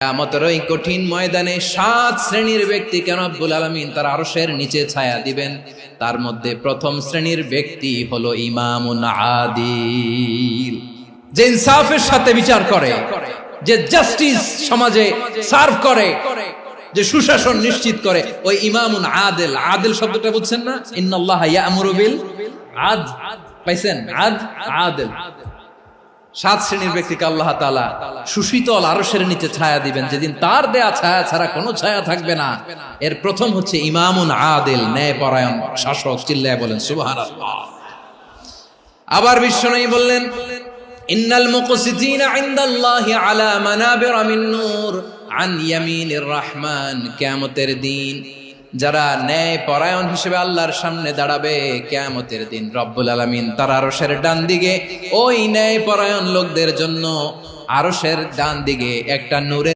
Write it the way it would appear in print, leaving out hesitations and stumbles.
কিয়ামতের ওই কঠিন ময়দানে 7 শ্রেণীর ব্যক্তিকে রব্বুল আলামিন তার আরশের নিচে ছায়া দিবেন। তার মধ্যে প্রথম শ্রেণীর ব্যক্তি হলো ইমামুন আদিল, যে ইনসাফের সাথে বিচার করে, যে জাস্টিস সমাজে সার্ভ করে, যে সুশাসন নিশ্চিত করে, ওই ইমামুন আদিল। আদিল শব্দটা বুঝছেন না? ইন্নাল্লাহা ইয়া'মুরু বিল আদল, পাইছেন? আদিল। 7 শ্রেণীর ব্যক্তিকে আল্লাহ তাআলা সুশীতল আরশের নিচে ছায়া দিবেন, যেদিন তার দেয়া ছায়া ছাড়া কোনো ছায়া থাকবে না। এর প্রথম হচ্ছে ইমামুন আদিল, ন্যায়পরায়ণ শাসক। চিল্লায় বলেন সুবহানাল্লাহ। আবার বিশ্বনবী বললেন, ইন্নাল মুকসিতিনা ইনদাল্লাহি আলা মানাবিরা মিন নূর আন ইয়ামিনির রহমান। কিয়ামতের দিন যারা ন্যায় পরায়ণ হিসেবে আল্লাহর সামনে দাঁড়াবে, কিয়ামতের দিন রব্বুল আলামিন তার আরশের ডান দিকে ওই ন্যায় পরায়ণ লোকদের জন্য আরশের ডান দিকে একটা নূরের